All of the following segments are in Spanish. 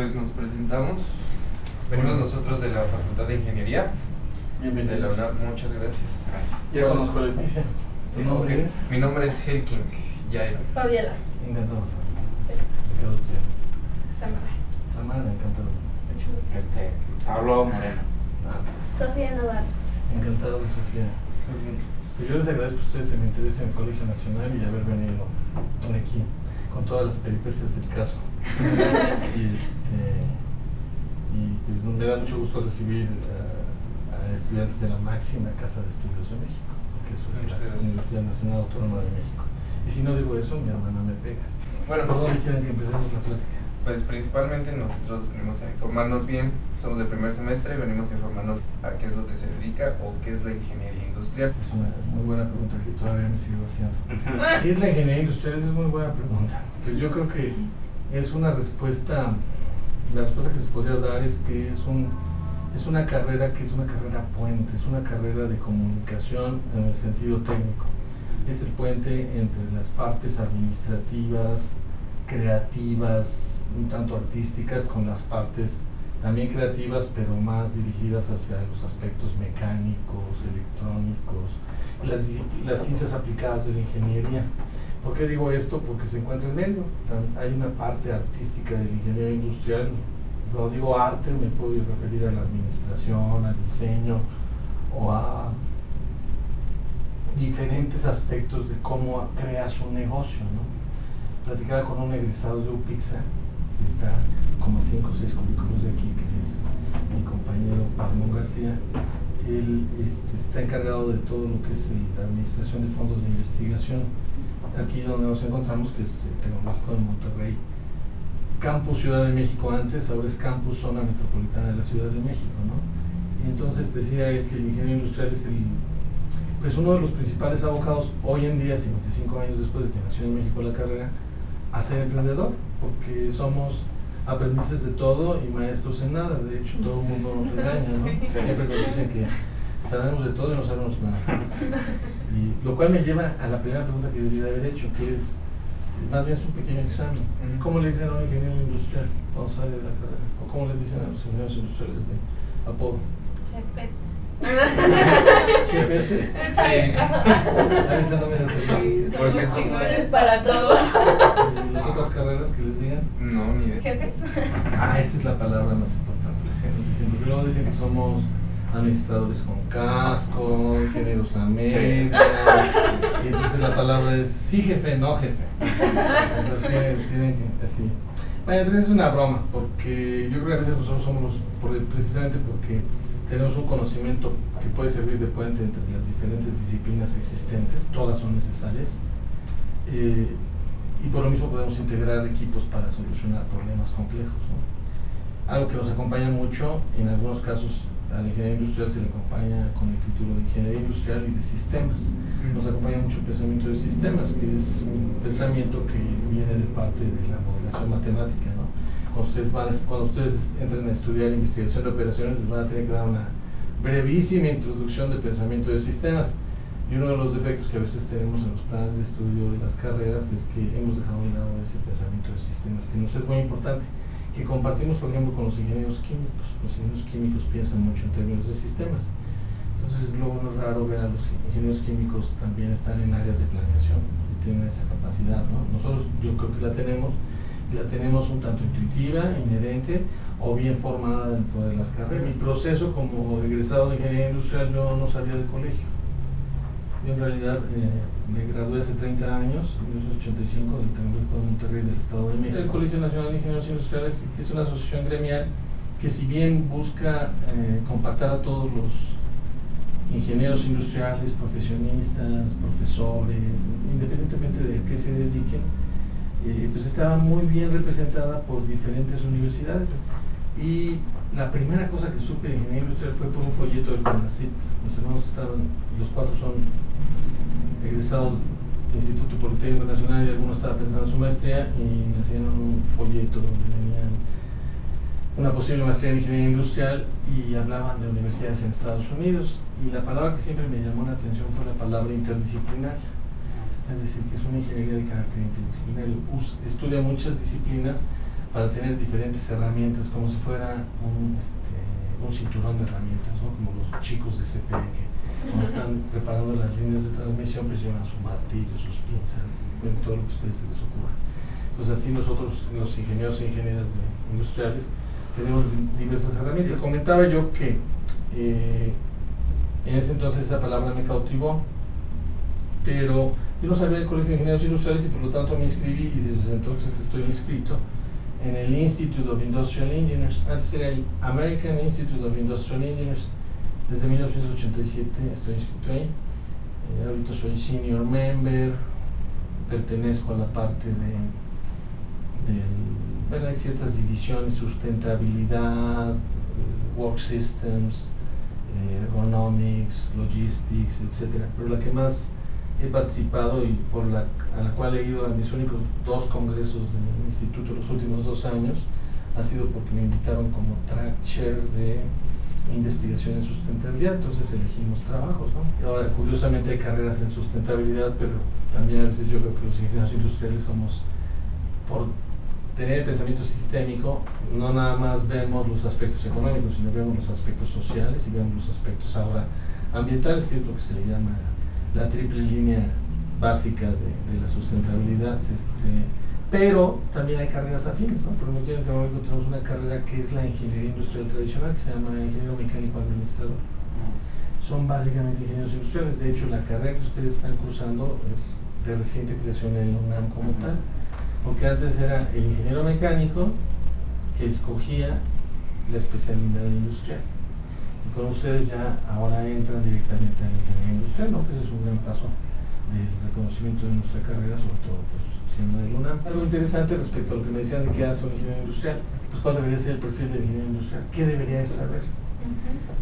Pues nos presentamos. Venimos nosotros de la Facultad de Ingeniería. Bienvenido. De la UNAM, muchas gracias. Ya conozco a Leticia. ¿Tu nombre es? Mi nombre es Helking Yairo. Fabiola. Encantado. Sí. Ricardo Tiago. Tamara. Samara, encantado. Mucho gusto. Pablo Moreno. Sofía Navarro. Encantado, Sofía. Yo les agradezco a ustedes el interés en el Colegio Nacional y haber venido aquí con todas las peripecias del caso. y pues me da mucho gusto recibir a estudiantes de la máxima Casa de Estudios de México, que es la Universidad Nacional Autónoma de México. Y si no digo eso, mi hermana me pega. Bueno, ¿por dónde quieren que empecemos la plática? Pues principalmente nosotros venimos a informarnos bien, somos de primer semestre y venimos a informarnos a qué es lo que se dedica o qué es la ingeniería industrial. Es una muy buena pregunta que todavía me sigo haciendo. ¿Qué es la ingeniería industrial? Esa es muy buena pregunta. Pues yo creo que es una respuesta, la respuesta que se podría dar es que es una carrera que es una carrera puente, es una carrera de comunicación en el sentido técnico. Es el puente entre las partes administrativas, creativas, un tanto artísticas, con las partes también creativas, pero más dirigidas hacia los aspectos mecánicos, electrónicos, las ciencias aplicadas de la ingeniería. ¿Por qué digo esto? Porque se encuentra en medio. Hay una parte artística de la ingeniería industrial. Cuando digo arte, me puedo referir a la administración, al diseño o a diferentes aspectos de cómo creas un negocio, ¿no? Platicaba con un egresado de UPIXA, que está como a 5 o 6 cubículos de aquí, que es mi compañero Pablo García. Él está encargado de todo lo que es la administración de fondos de investigación, aquí donde nos encontramos, que es el Tecnológico de Monterrey, Campus Ciudad de México antes, ahora es Campus Zona Metropolitana de la Ciudad de México, ¿no? Y entonces decía él que el ingeniero industrial es pues uno de los principales abocados hoy en día, 55 años después de que nació en México la carrera, a ser emprendedor, porque somos aprendices de todo y maestros en nada. De hecho, todo el mundo nos regaña, ¿no? Siempre nos dicen que sabemos de todo y no sabemos nada. Y lo cual me lleva a la primera pregunta que debería haber hecho, que es, más bien es un pequeño examen. ¿Cómo le dicen a un ingeniero industrial cuando sale de la carrera? ¿O cómo le dicen a los ingenieros industriales de apodo? Chepete. Sí. Porque chingones para todo. ¿Y las otras carreras que les digan? No, ni idea. Jefes. Esa es la palabra más importante. Porque luego dicen que somos administradores con casco, ingenieros a medias, y entonces la palabra es sí jefe, no jefe. Entonces tienen que así. Bueno, entonces es una broma, porque yo creo que a veces nosotros somos precisamente porque tenemos un conocimiento que puede servir de puente entre las diferentes disciplinas existentes, todas son necesarias, y por lo mismo podemos integrar equipos para solucionar problemas complejos, ¿no? Algo que nos acompaña mucho, en algunos casos a la ingeniería industrial se le acompaña con el título de ingeniería industrial y de sistemas. Nos acompaña mucho el pensamiento de sistemas, que es un pensamiento que viene de parte de la modelación matemática, ¿no? Cuando ustedes entren a estudiar investigación de operaciones, les van a tener que dar una brevísima introducción de pensamiento de sistemas. Y uno de los defectos que a veces tenemos en los planes de estudio de las carreras es que hemos dejado de lado ese pensamiento de sistemas, que nos es muy importante, que compartimos, por ejemplo, con los ingenieros químicos. Los ingenieros químicos piensan mucho en términos de sistemas. Entonces, luego no es raro ver a los ingenieros químicos también están en áreas de planeación y tienen esa capacidad, ¿no? Nosotros, yo creo que la tenemos un tanto intuitiva, inherente o bien formada dentro de las carreras. Mi proceso como egresado de ingeniería industrial, yo no salía del colegio. Yo en realidad me gradué hace 30 años, en 1985, del Tecnológico de Monterrey del Estado de México. El Colegio Nacional de Ingenieros Industriales es una asociación gremial que, si bien busca compactar a todos los ingenieros industriales, profesionistas, profesores, independientemente de qué se dediquen, pues estaba muy bien representada por diferentes universidades. Y la primera cosa que supe de ingeniería industrial fue por un folleto del CONACYT. Los hermanos los 4 son egresados del Instituto Politécnico Nacional y algunos estaban pensando en su maestría y me enseñaron un folleto donde venían una posible maestría en ingeniería industrial y hablaban de universidades en Estados Unidos. Y la palabra que siempre me llamó la atención fue la palabra interdisciplinar. Es decir, que es una ingeniería de carácter interdisciplinario, estudia muchas disciplinas para tener diferentes herramientas, como si fuera un cinturón de herramientas, ¿no? Como los chicos de CPE que cuando están preparando las líneas de transmisión, pues llevan su martillo, sus pinzas, bueno, todo lo que a ustedes se les ocurra. Entonces así nosotros, los ingenieros e ingenieras industriales, tenemos diversas herramientas. Comentaba yo que en ese entonces esa palabra me cautivó, pero yo no sabía del Colegio de Ingenieros Industriales y por lo tanto me inscribí, y desde entonces estoy inscrito en el Institute of Industrial Engineers. Antes era el American Institute of Industrial Engineers. Desde 1987 estoy inscrito ahí. Ahorita soy senior member, pertenezco a la parte bueno, hay ciertas divisiones: sustentabilidad, work systems, ergonomics, logistics, etcétera. Pero la que más he participado y a la cual he ido a mis únicos 2 congresos del instituto los últimos 2 años ha sido porque me invitaron como track chair de investigación en sustentabilidad. Entonces elegimos trabajos, ¿no? Ahora, curiosamente hay carreras en sustentabilidad, pero también a veces yo creo que los ingenieros industriales somos, por tener el pensamiento sistémico, no nada más vemos los aspectos económicos, sino vemos los aspectos sociales y vemos los aspectos ahora ambientales, que es lo que se le llama la triple línea básica de la sustentabilidad. Pero también hay carreras afines, ¿no? Por ejemplo, en el tecnológico tenemos una carrera que es la ingeniería industrial tradicional, que se llama ingeniero mecánico administrador. Son básicamente ingenieros industriales. De hecho, la carrera que ustedes están cursando es de reciente creación en la UNAM como tal, porque antes era el ingeniero mecánico que escogía la especialidad industrial, y con ustedes ya ahora entran directamente a la ingeniería industrial, ¿no? Que ese es un gran paso del reconocimiento de nuestra carrera, sobre todo pues siendo de UNAM. Algo interesante respecto a lo que me decían de qué hace un ingeniero industrial, pues cuál debería ser el perfil del ingeniero industrial, qué debería de saber.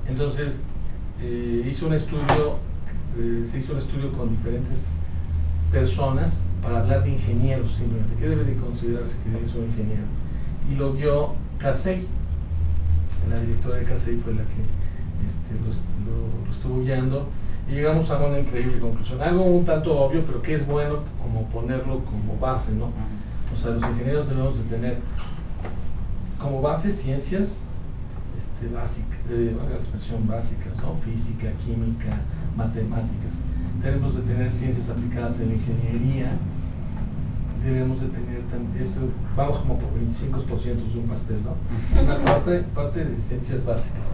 Entonces se hizo un estudio con diferentes personas para hablar de ingenieros, simplemente qué debe de considerarse que es un ingeniero, y lo dio CASEI. La directora de CASEI fue la que lo estuvo guiando, y llegamos a una increíble conclusión, algo un tanto obvio, pero que es bueno como ponerlo como base, ¿no? O sea, los ingenieros debemos de tener como base ciencias básicas, básicas, ¿no? Física, química, matemáticas. Tenemos de tener ciencias aplicadas en la ingeniería. Debemos de tener esto, vamos como por 25% de un pastel, ¿no? Una parte de ciencias básicas,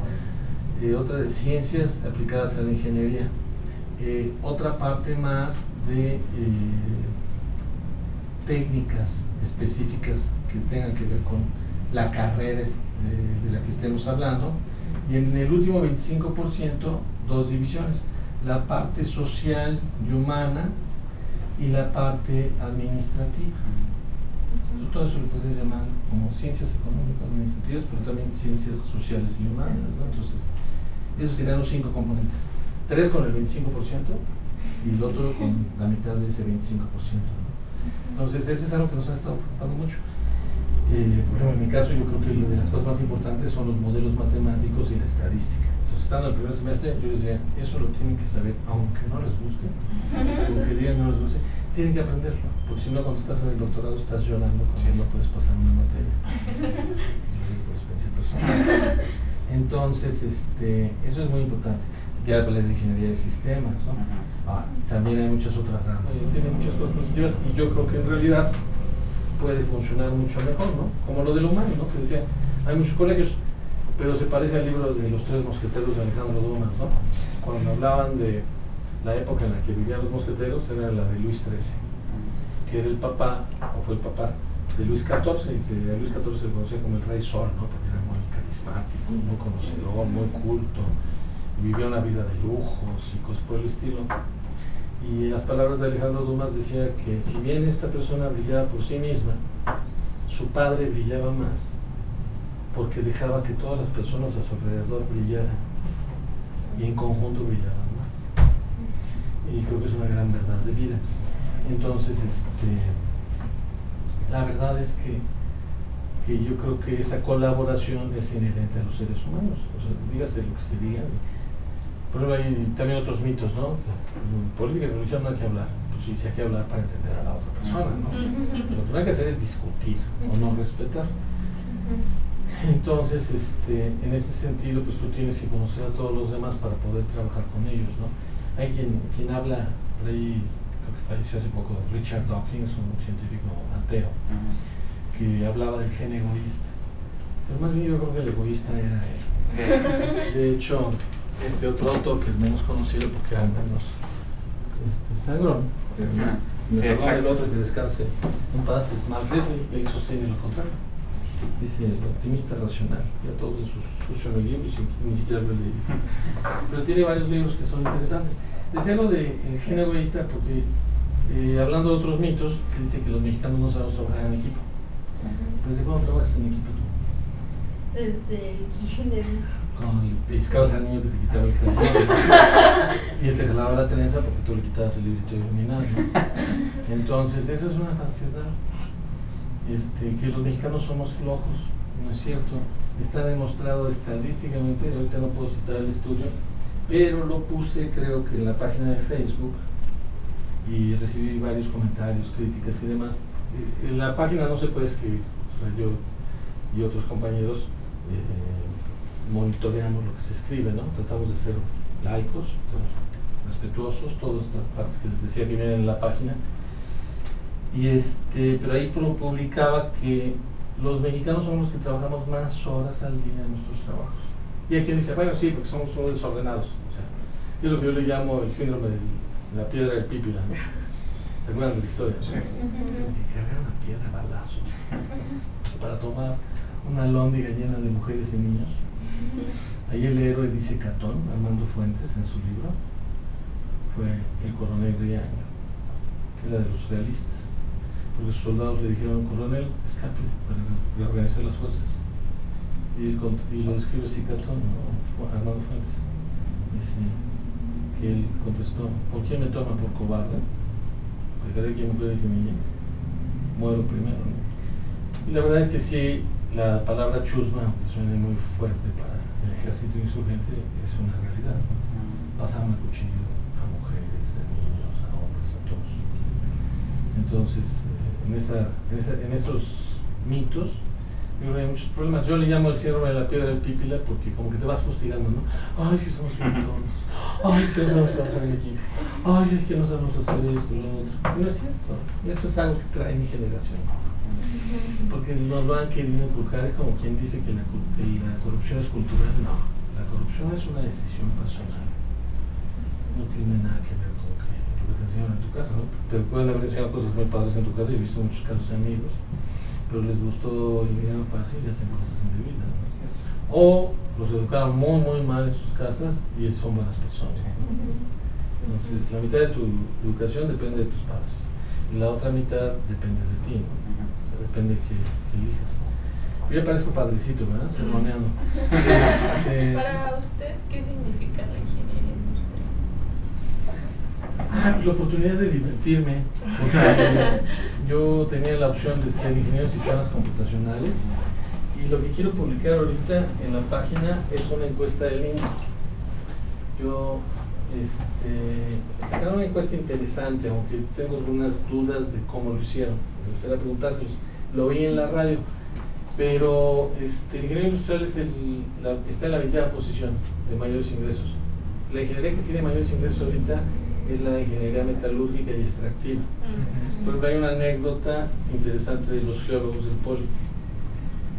otra de ciencias aplicadas a la ingeniería, otra parte más de técnicas específicas que tengan que ver con la carrera de la que estemos hablando, y en el último 25% 2 divisiones: la parte social y humana y la parte administrativa. Entonces, todo eso lo puedes llamar como ciencias económicas administrativas, pero también ciencias sociales y humanas, ¿no? Entonces, esos serían los 5 componentes: 3 con el 25% y el otro con la mitad de ese 25%, ¿no? Entonces, eso es algo que nos ha estado preocupando mucho. Por ejemplo, en mi caso, yo creo que una de las cosas más importantes son los modelos matemáticos y la estadística. Entonces, estando en el primer semestre, yo les diría, eso lo tienen que saber, aunque no les guste, aunque digan no les guste, tienen que aprenderlo, porque si no, cuando estás en el doctorado estás llorando cuando no puedes pasar una materia. Yo digo por experiencia personal. Entonces, eso es muy importante. Ya hablé de ingeniería de sistemas, ¿no? También hay muchas otras ramas, tiene muchas cosas positivas, y yo creo que en realidad puede funcionar mucho mejor, ¿no? Como lo del humano, ¿no? Que decía, hay muchos colegios, pero se parece al libro de los 3 mosqueteros de Alejandro Dumas, ¿no? Cuando hablaban de la época en la que vivían los mosqueteros, era la de Luis XIII, que era el papá, o fue el papá, de Luis XIV, y a Luis XIV se le conocía como el Rey Sol, ¿no? Porque era muy carismático, muy conocedor, muy culto, vivió una vida de lujos y cosas por el estilo. Y en las palabras de Alejandro Dumas decía que si bien esta persona brillaba por sí misma, su padre brillaba más porque dejaba que todas las personas a su alrededor brillaran, y en conjunto brillaban más. Y creo que es una gran verdad de vida. Entonces, la verdad es que yo creo que esa colaboración es inherente a los seres humanos. O sea, dígase lo que se diga. Por ejemplo, hay también otros mitos, ¿no? En política y religión no hay que hablar. Pues sí hay que hablar para entender a la otra persona, ¿no? Lo que no hay que hacer es discutir o no respetar. Entonces, en ese sentido, pues tú tienes que conocer a todos los demás para poder trabajar con ellos, ¿no? Hay quien habla, por ahí, creo que falleció hace poco, Richard Dawkins, un científico ateo, que hablaba del gen egoísta. Pero más bien yo creo que el egoísta era él. Sí. De hecho, este otro autor que es menos conocido porque al menos sangrón, el otro que descanse en paz es Mark Ridley, él sostiene lo contrario. Dice el optimista racional, ya todos sus libros y ni siquiera lo he leído. Pero tiene varios libros que son interesantes. Decía lo de gen egoísta porque hablando de otros mitos, se dice que los mexicanos no sabemos trabajar en equipo. ¿Desde cuándo trabajas en equipo tú? Desde kinder. Cuando le piscabas al niño que te quitaba el crayón y él te jalaba la trenza porque tú le quitabas el librito iluminado, ¿no? Entonces, eso es una falsedad. Que los mexicanos somos flojos, no es cierto, está demostrado estadísticamente, ahorita no puedo citar el estudio, pero lo puse creo que en la página de Facebook y recibí varios comentarios, críticas y demás. En la página no se puede escribir, o sea, yo y otros compañeros monitoreamos lo que se escribe, ¿no? Tratamos de ser laicos, respetuosos, todas estas partes que les decía que vienen en la página. Pero ahí publicaba que los mexicanos somos los que trabajamos más horas al día en nuestros trabajos. Y hay quien dice, bueno, sí, porque somos unos desordenados. O sea, es lo que yo le llamo el síndrome de la piedra del pípila, ¿no? ¿Se acuerdan de la historia? Sí. Que cargar una piedra a balazos para tomar una alhóndiga llena de mujeres y niños. Ahí el héroe, dice Catón, Armando Fuentes, en su libro, fue el coronel Riaño, que era de los realistas. Porque los soldados le dijeron, coronel, escape para reorganizar las fuerzas. Y lo escribe así Catón, ¿no? Armando Fuentes. Dice que él contestó, ¿por quién me toma por cobarde? Dejaré que mujeres y niñas. Muero primero, ¿no? Y la verdad es que sí, la palabra chusma, aunque suene muy fuerte para el ejército insurgente, es una realidad, ¿no? Pasaban a cuchillo a mujeres, a niños, a hombres, a todos. Entonces, en esos mitos, yo creo que hay muchos problemas. Yo le llamo el síndrome de la piedra del pípila porque como que te vas fustigando, ¿no? Ay, es que somos montones. Ay, es que no sabemos trabajar en equipo. Ay, es que no sabemos hacer esto y lo otro. Y no es cierto. Esto es algo que trae mi generación. Porque nos lo han querido inculcar. Es como quien dice que la corrupción es cultural. No, la corrupción es una decisión personal. No tiene nada que ver con lo que te enseñan en tu casa, ¿no? Te pueden haber enseñado cosas muy padres en tu casa y he visto muchos casos de amigos, pero les gustó el dinero fácil y hacen cosas indebidas, ¿no? O los educaron muy muy mal en sus casas y son buenas personas, ¿no? Entonces la mitad de tu educación depende de tus padres y la otra mitad depende de ti, ¿no? Depende de que elijas. Yo ya parezco padrecito, ¿verdad? Sermoneando. Para usted, ¿qué significa la ingeniería industrial? La oportunidad de divertirme, porque yo tenía la opción de ser ingeniero de sistemas computacionales y lo que quiero publicar ahorita en la página es una encuesta del INE. Yo sacaron una encuesta interesante, aunque tengo algunas dudas de cómo lo hicieron. Me gustaría preguntárselos. Lo vi en la radio, pero el ingeniero industrial está en la 20ª posición de mayores ingresos. La ingeniería que tiene mayores ingresos ahorita es la ingeniería metalúrgica y extractiva. Por ejemplo, hay una anécdota interesante de los geólogos del poli.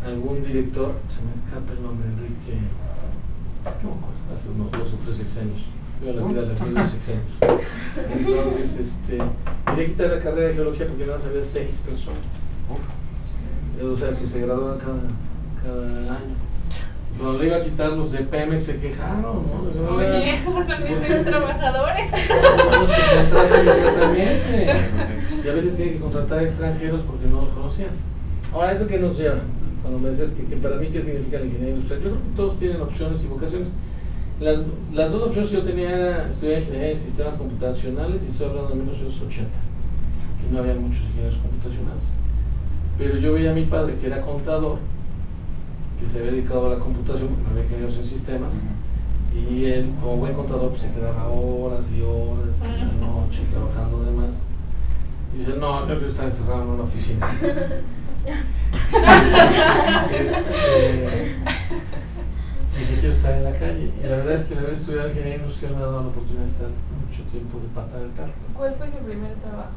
Algún director, se me escapa el nombre, Enrique, hace unos 2 o 3 sexenios, yo la vida la fui 2 sexenios. Entonces, quería quitar la carrera de geología porque nada más había 6 personas. O sea, que se graduaban cada año. Cuando le iba a quitar, los de Pemex se quejaron, ¿no? Oye, también son trabajadores. Son los que contratan inmediatamente. Y a veces tienen que contratar extranjeros porque no los conocían. Ahora, ¿eso qué nos lleva? Cuando me decías que para mí, ¿qué significa la ingeniería industrial? Yo creo que todos tienen opciones y vocaciones. Las dos opciones que yo tenía era estudiar ingeniería en sistemas computacionales, y estoy hablando de 1980, que no había muchos ingenieros computacionales. Pero yo veía a mi padre, que era contador, que se había dedicado a la computación, porque no había ingenieros en sistemas, y él, como buen contador, pues se quedaba horas y horas en la noche trabajando demás. Y dice, no, yo quiero estar encerrado en una oficina. verdad es que haber estudiado ingeniería industrial me ha dado la oportunidad de estar mucho tiempo de pata del carro. ¿Cuál fue su primer trabajo?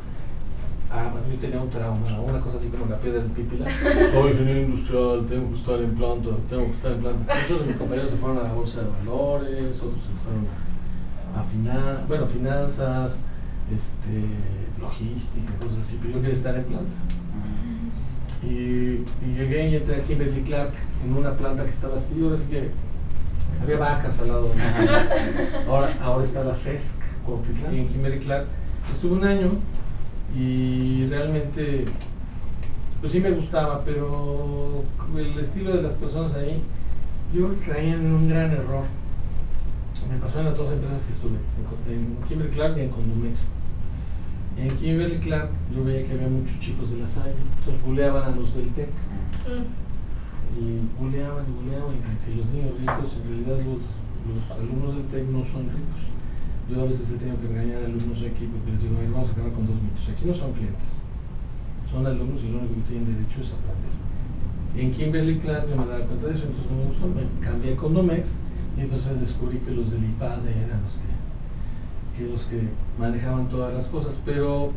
Bueno, yo tenía un trauma, una cosa así como la piedra del pípila. Soy ingeniero industrial, tengo que estar en planta, tengo que estar en planta. Muchos de mis compañeros se fueron a la bolsa de valores, otros se fueron a finanzas, logística, cosas así, pero yo quería estar en planta. Y llegué y entré aquí en Kimberly Clark, en una planta que estaba así, ahora sí que había vacas al lado. Ahora está la FESC, y en Kimberly Clark estuve un año y realmente pues sí me gustaba, pero el estilo de las personas ahí, yo creo que caían en un gran error. Me pasó en las dos empresas que estuve, en Kimberly Clark y en Condumex. En Kimberly Clark yo veía que había muchos chicos de la Salle, entonces buleaban a los del TEC. Y buleaban, que los niños ricos, en realidad los alumnos del TEC no son ricos. Yo a veces he tenido que regañar a alumnos aquí porque les digo, vamos a acabar con 2 mitos. Aquí no son clientes, son alumnos y lo único que tienen derecho es a aprender. En Kimberly Clark yo me daba cuenta de eso, entonces no me gustó, me cambié a Condomex y entonces descubrí que los del IPADE eran los que manejaban todas las cosas, pero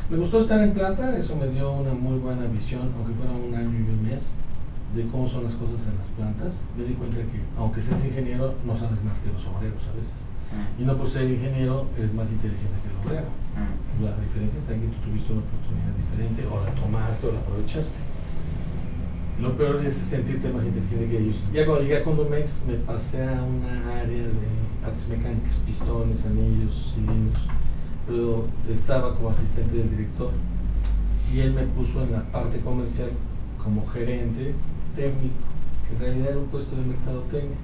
me gustó estar en planta, eso me dio una muy buena visión, aunque fuera un año y un mes, de cómo son las cosas en las plantas. Me di cuenta que aunque seas ingeniero, no sabes más que los obreros a veces. Y no por ser ingeniero eres más inteligente que el obrero. La diferencia está en que tú tuviste una oportunidad diferente, o la tomaste o la aprovechaste. Lo peor es sentirte más inteligente que ellos. Ya cuando llegué a Condomex me pasé a una área de partes mecánicas, pistones, anillos, cilindros, pero estaba como asistente del director y él me puso en la parte comercial como gerente técnico, que en realidad era un puesto de mercadotecnia.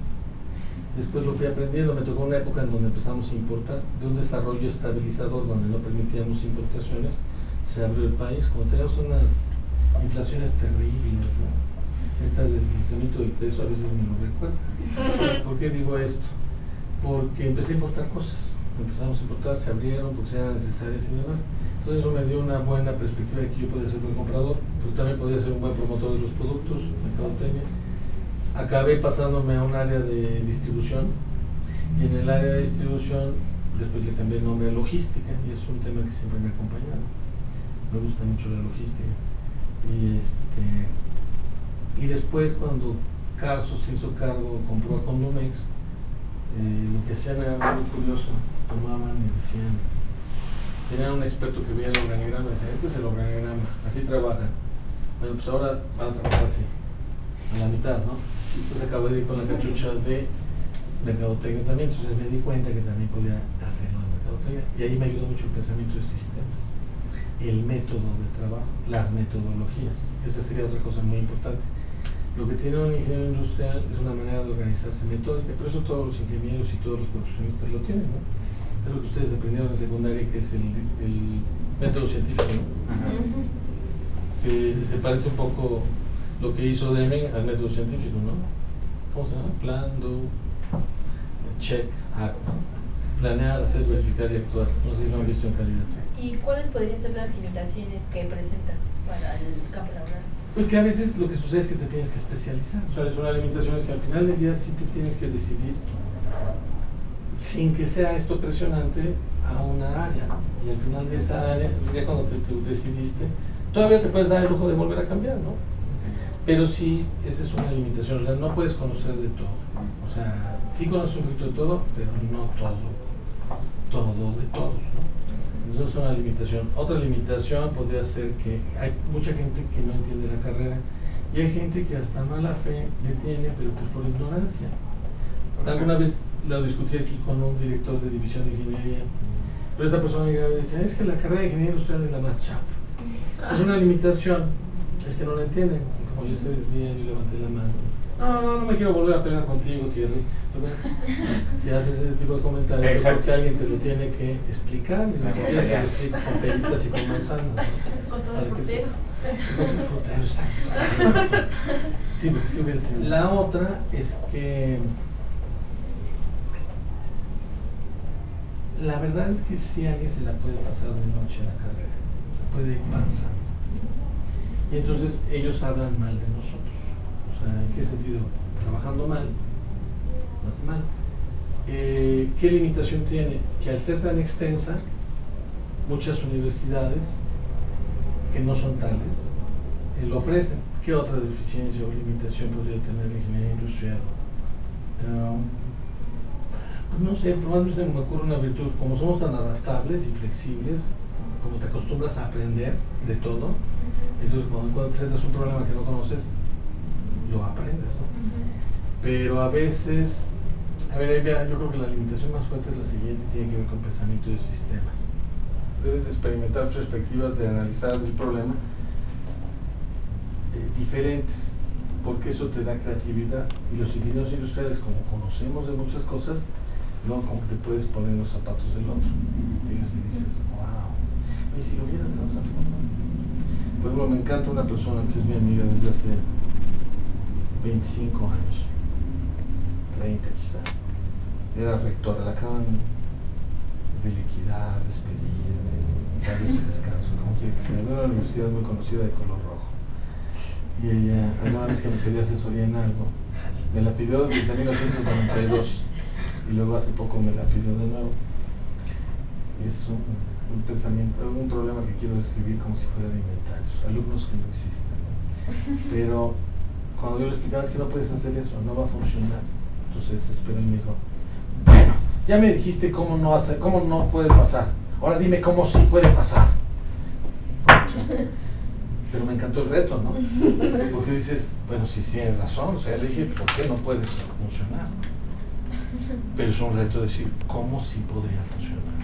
Después lo fui aprendiendo, me tocó una época en donde empezamos a importar, de un desarrollo estabilizador donde no permitíamos importaciones, se abrió el país, como tenemos unas inflaciones terribles, ¿no? Este deslizamiento del peso a veces me lo recuerda. ¿Por qué digo esto? Porque empecé a importar cosas, empezamos a importar, se abrieron porque eran necesarias y demás. Entonces eso me dio una buena perspectiva de que yo podía ser buen comprador, pero también podía ser un buen promotor de los productos, mercadotecnia. Acabé pasándome a un área de distribución, y en el área de distribución después le cambié el nombre a logística, y es un tema que siempre me ha acompañado. Me gusta mucho la logística. Y después cuando Carso se hizo cargo, compró a Condomex, lo que hacían era muy curioso, tomaban y decían, tenían un experto que veía el organigrama y decía, este es el organigrama, así trabajan. Bueno, pues ahora van a trabajar así, a la mitad, ¿no? Entonces acabé de ir con la cachucha de mercadotecnia también, entonces me di cuenta que también podía hacerlo en mercadotecnia, y ahí me ayudó mucho el pensamiento de sistemas, el método de trabajo, las metodologías. Esa sería otra cosa muy importante. Lo que tiene un ingeniero industrial es una manera de organizarse metódica, pero eso todos los ingenieros y todos los profesionistas lo tienen, ¿no? Es lo que ustedes aprendieron en secundaria, que es el método científico, ¿no? Que se parece un poco lo que hizo Deming al método científico, ¿no? ¿Cómo se llama? Plan, do, check, act. Planear, hacer, verificar y actuar. No sé si lo han visto en calidad. ¿Y cuáles podrían ser las limitaciones que presenta para el campo laboral? Pues que a veces lo que sucede es que te tienes que especializar. O sea, es una limitación, es que al final del día sí te tienes que decidir, sin que sea esto presionante, a una área. Y al final de esa área, ya cuando te decidiste, todavía te puedes dar el lujo de volver a cambiar, ¿no? Pero sí, esa es una limitación. O sea, no puedes conocer de todo. O sea, sí conoces un poquito de todo, pero no todo de todos, ¿no? Eso es una limitación. Otra limitación podría ser que hay mucha gente que no entiende la carrera y hay gente que hasta mala fe le tiene, pero pues por ignorancia. Alguna vez lo discutí aquí con un director de división de ingeniería, pero esta persona llegaba y decía, es que la carrera de ingeniería industrial es la más chapa. Es una limitación, es que no la entienden. Y como yo estoy bien, yo levanté la mano. No me quiero volver a pelear contigo, Thierry. Si haces ese tipo de comentarios, sí, creo que alguien te lo tiene que explicar, y lo que te lo explica con peritas y con manzanas. Con todo el frutero. Con todo el frutero, exacto. Sí, sí hubiera sido. La otra es que la verdad es que sí a alguien se la puede pasar de noche en la carrera, se puede ir avanzando. Y entonces ellos hablan mal de nosotros. O sea, ¿en qué sentido? Trabajando mal, no es mal, ¿Qué limitación tiene? Que al ser tan extensa, muchas universidades que no son tales lo ofrecen. ¿Qué otra deficiencia o limitación podría tener la ingeniería industrial? No sé, probablemente me ocurre una virtud. Como somos tan adaptables y flexibles, como te acostumbras a aprender de todo, entonces cuando enfrentas un problema que no conoces, lo aprendes, ¿no? Pero a veces, yo creo que la limitación más fuerte es la siguiente, tiene que ver con pensamiento de sistemas. Debes de experimentar perspectivas de analizar el problema diferentes, porque eso te da creatividad. Y los ingenieros industriales, como conocemos de muchas cosas, no como que te puedes poner en los zapatos del otro. Y dices, wow, y si lo vieras de otra forma. Por ejemplo, me encanta una persona que es mi amiga desde hace 25 años, 30 quizá. Era rectora, la acaban de liquidar, despedir, darle su descanso, como quiere que sea. Era una universidad muy conocida de color rojo. Y ella, alguna vez que me pedía asesoría en algo, me la pidió desde 1992 y luego hace poco me la pidió de nuevo. Es un pensamiento, un problema que quiero describir como si fuera de inventarios, alumnos que no existen, ¿no? Pero cuando yo le explicaba, es que no puedes hacer eso, no va a funcionar. Entonces desesperó y me dijo, bueno, ya me dijiste cómo no puede pasar, ahora dime cómo sí puede pasar. Pero me encantó el reto, ¿no? Porque dices, bueno, sí, tienes razón, o sea, le dije, ¿por qué no puede funcionar? Pero es un reto decir, ¿cómo sí podría funcionar?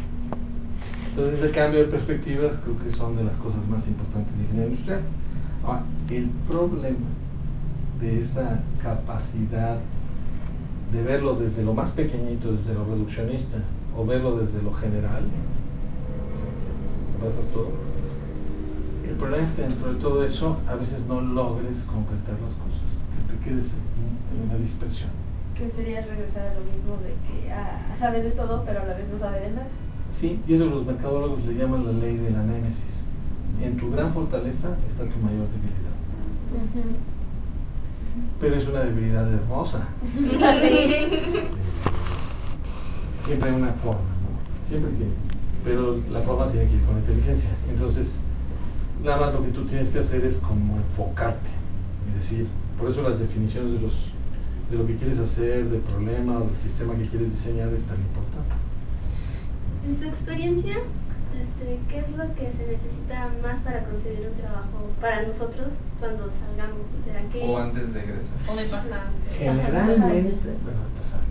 Entonces, el cambio de perspectivas creo que son de las cosas más importantes de ingeniería industrial. Ahora, el problema de esta capacidad de verlo desde lo más pequeñito, desde lo reduccionista, o verlo desde lo general, pasas todo. El problema es que dentro de todo eso a veces no logres concretar las cosas, que te quedes en una dispersión. Que sería regresar a lo mismo de que sabe de todo, pero a la vez no sabe de nada. Sí, y eso los mercadólogos le llaman la ley de la némesis. En tu gran fortaleza está tu mayor debilidad. Pero es una debilidad hermosa. Siempre hay una forma, ¿no? Siempre que, pero la forma tiene que ir con inteligencia. Entonces, nada más lo que tú tienes que hacer es como enfocarte y decir, por eso las definiciones de lo que quieres hacer, del problema o del sistema que quieres diseñar es tan importante. En tu experiencia, ¿qué es lo que se necesita más para conseguir un trabajo para nosotros cuando salgamos? O sea, ¿qué? O antes de egresar. O de pasante. Generalmente, bueno, pasante.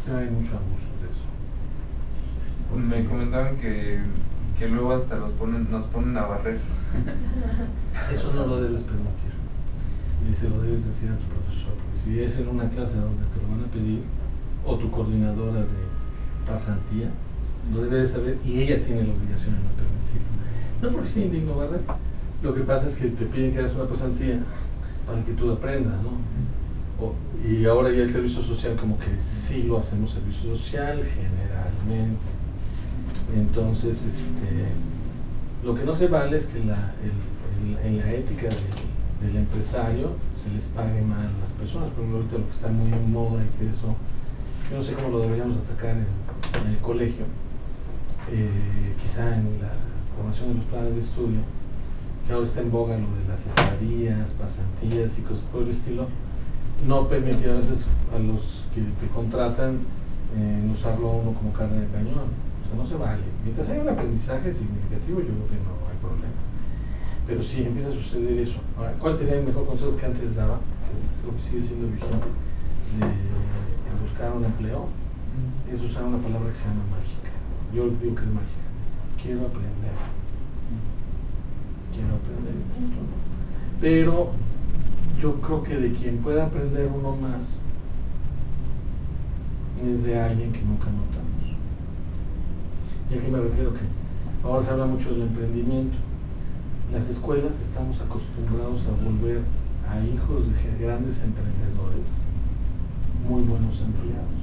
Hay mucho abuso de eso. Me comentaban que luego hasta nos ponen a barrer. Eso no lo debes permitir. Y se lo debes decir a tu profesor. Porque si es en una clase donde te lo van a pedir, o tu coordinadora de pasantía, lo debe de saber y ella tiene la obligación de no permitirlo. No porque sea indigno, ¿verdad? Lo que pasa es que te piden que hagas una pasantía para que tú aprendas, ¿no? Y ahora ya el servicio social como que sí lo hacemos servicio social generalmente. Entonces, lo que no se vale es que en la ética del empresario se les pague mal a las personas. Por ejemplo, ahorita lo que está muy en moda y que eso, yo no sé cómo lo deberíamos atacar en el colegio, quizá en la formación de los planes de estudio, que ahora está en boga lo de las estadías, pasantías y cosas por el estilo, no permitir a veces a los que te contratan usarlo a uno como carne de cañón. O sea, no se vale. Mientras haya un aprendizaje significativo, yo creo que no hay problema. Pero sí empieza a suceder eso. Ahora, ¿cuál sería el mejor consejo que antes daba? Que creo que sigue siendo vigente. En buscar un empleo, es usar una palabra que se llama mágica. Yo digo que es mágica. Quiero aprender. Quiero aprender. Pero yo creo que de quien pueda aprender uno más es de alguien que nunca notamos. Y aquí me refiero que ahora se habla mucho del emprendimiento. En las escuelas estamos acostumbrados a volver a hijos de grandes emprendedores muy buenos empleados.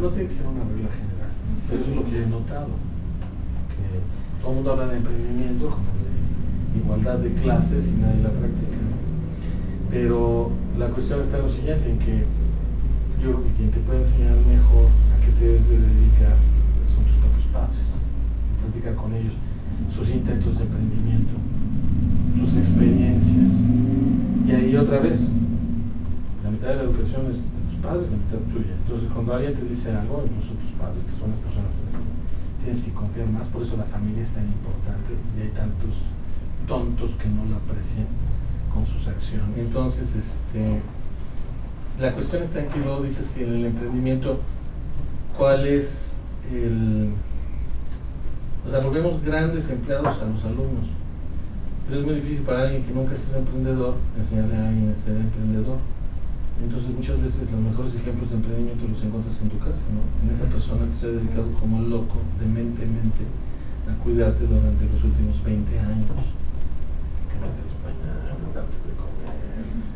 No tiene que ser una regla general, pero eso es lo que he notado, que todo el mundo habla de emprendimiento como de igualdad de clases y nadie la practica. Pero la cuestión está en lo siguiente, en que yo creo que quien te puede enseñar mejor a qué te debes de dedicar son tus propios padres. Platicar con ellos sus intentos de emprendimiento, sus experiencias. Y ahí otra vez, la mitad de la educación es de tus padres, la mitad tuya. Entonces cuando alguien te dice algo, incluso tus padres, que son las personas que tienes que confiar más, por eso la familia es tan importante y hay tantos tontos que no la aprecian con sus acciones. Entonces, la cuestión está en que luego dices que en el emprendimiento, ¿cuál es el...? O sea, volvemos grandes empleados a los alumnos, pero es muy difícil para alguien que nunca ha sido emprendedor enseñarle a alguien a ser emprendedor. Entonces muchas veces los mejores ejemplos de emprendimiento los encuentras en tu casa, ¿no? En esa persona que se ha dedicado como loco, dementemente, a cuidarte durante los últimos 20 años. Cambiarte los pañales, darte de comer,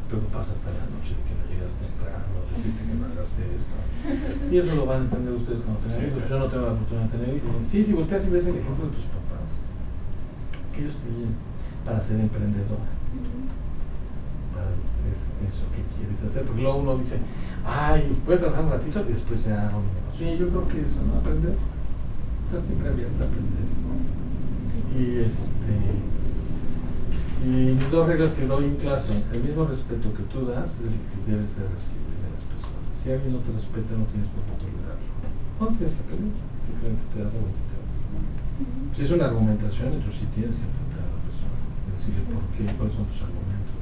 preocupas hasta la noche de que no llegas temprano, decirte que no hagas esto. Y eso lo van a entender ustedes cuando tengan hijos. Yo no tengo la oportunidad de tener hijos. Sí, si volteas y ves el ejemplo de tus papás, que ellos te llevan para ser emprendedora. Eso que quieres hacer, porque luego uno dice, ay, voy a trabajar un ratito y después ya no. Sí, yo creo que eso, ¿no? Aprender, estar siempre abierto a aprender, ¿no? Y mis dos reglas que doy en clase, el mismo respeto que tú das es el que debes de recibir de las personas. Si alguien no te respeta, no tienes por qué tolerarlo. No tienes que pedir, simplemente te das la vuelta y te vas. Si es una argumentación, entonces sí tienes que enfrentar a la persona, decirle por qué, cuáles son tus argumentos.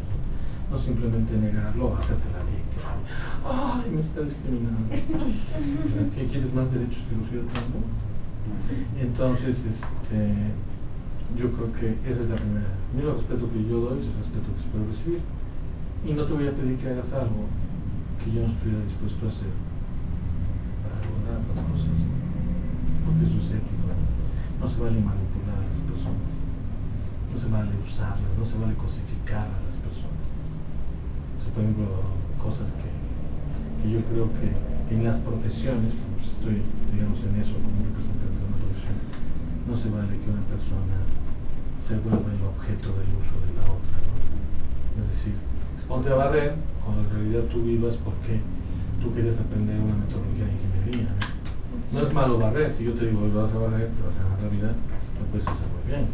No simplemente negarlo o hacerte la víctima. Ay, me está discriminando. ¿Qué quieres más derechos que los que yo tengo? Entonces, yo creo que esa es la primera. Mira, el respeto que yo doy es el respeto que espero recibir. Y no te voy a pedir que hagas algo que yo no estuviera dispuesto a hacer para lograr las cosas. Porque eso es ético. No se vale manipular a las personas. No se vale usarlas. No se vale cosificar a las personas. Por ejemplo, cosas que yo creo que en las profesiones, pues estoy, digamos, en eso como representante de una profesión, no se vale que una persona se vuelva el objeto del uso de la otra, ¿no? Es decir, ponte a barrer cuando en realidad tú vivas porque tú quieres aprender una metodología de ingeniería, ¿no? No es malo barrer, si yo te digo, vas a barrer, te vas a ganar la vida, lo puedes hacer muy bien.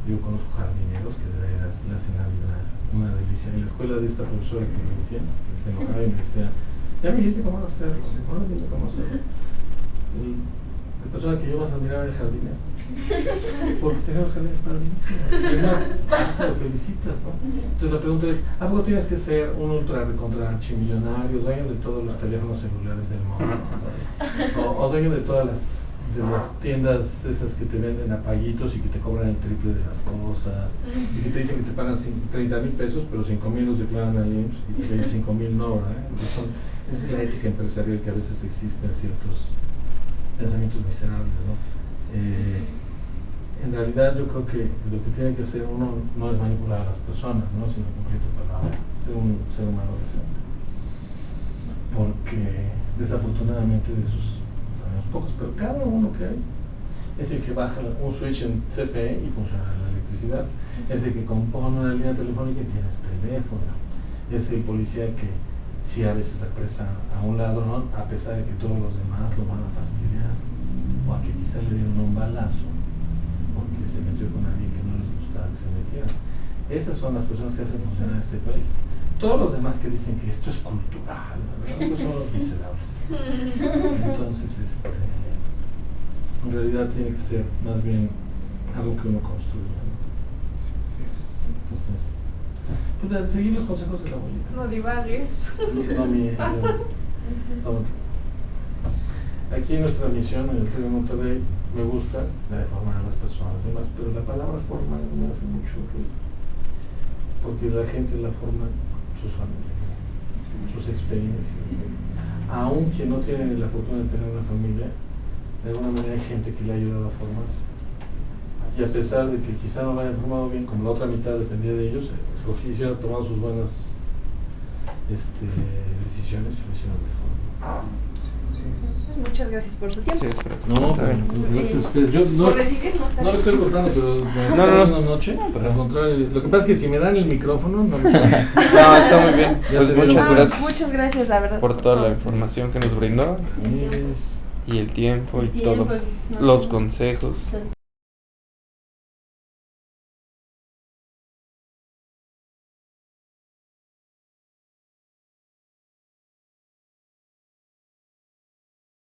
Yo conozco jardineros que de veras le hacen la vida una delicia. En la escuela de esta profesora que me decía, que se enojaba y me decía, ya me dijiste cómo hacerlo, ahora dime cómo hacerlo. Y la persona que yo más admiraba era el jardinero, porque tenemos jardines padrísimos. Y no, se lo felicitas, ¿no? Entonces la pregunta es, ¿a poco tienes que ser un ultra recontra archimillonario, dueño de todos los teléfonos celulares del mundo? O dueño de todas las tiendas esas que te venden a paguitos y que te cobran el triple de las cosas y que te dicen que te pagan 30,000 pesos, pero 5,000 los declaran al IMSS y 5,000 no, ¿verdad? Esa es la ética empresarial que a veces existe en ciertos pensamientos miserables, ¿no? En realidad yo creo que lo que tiene que hacer uno no es manipular a las personas, ¿no? Sino cumplir tu palabra, ser un ser humano decente, porque desafortunadamente de esos pocos, pero cada uno que hay es el que baja un switch en CFE y funciona la electricidad, es el que compone una línea telefónica y tienes teléfono, es el policía que si a veces apresa a un ladrón a pesar de que todos los demás lo van a fastidiar, o a que quizá le dieron un balazo porque se metió con alguien que no les gustaba que se metiera. Esas son las personas que hacen funcionar este país. Todos los demás que dicen que esto es cultural, ¿verdad? Estos son los miserables. Entonces, en realidad tiene que ser más bien algo que uno construya, ¿no? Entonces, seguir los consejos de la abuelita. No divagues. Aquí en nuestra misión, en el TEC de Monterrey, me gusta la de formar a las personas demás, pero la palabra formar no me hace mucho ruido, porque la gente la forma sus familias, sus experiencias. Aún quien no tiene la fortuna de tener una familia, de alguna manera hay gente que le ha ayudado a formarse. Y a pesar de que quizá no lo hayan formado bien, como la otra mitad dependía de ellos, hicieron, tomaron sus buenas decisiones y lo hicieron mejor. Sí. Muchas gracias por su tiempo. Sí, espera. No, Está bien. gracias a ustedes. Yo no, Por recibirnos, no le estoy cortando, pero me No, no, no. buena noche. Al contrario, lo que pasa es que si me dan el micrófono, no me No, está muy bien. Ya Pues se muchas vieron. gracias Muchas gracias, la verdad. por toda la información que nos brindó Yes. y el tiempo y El tiempo, todo. no, Los no. consejos.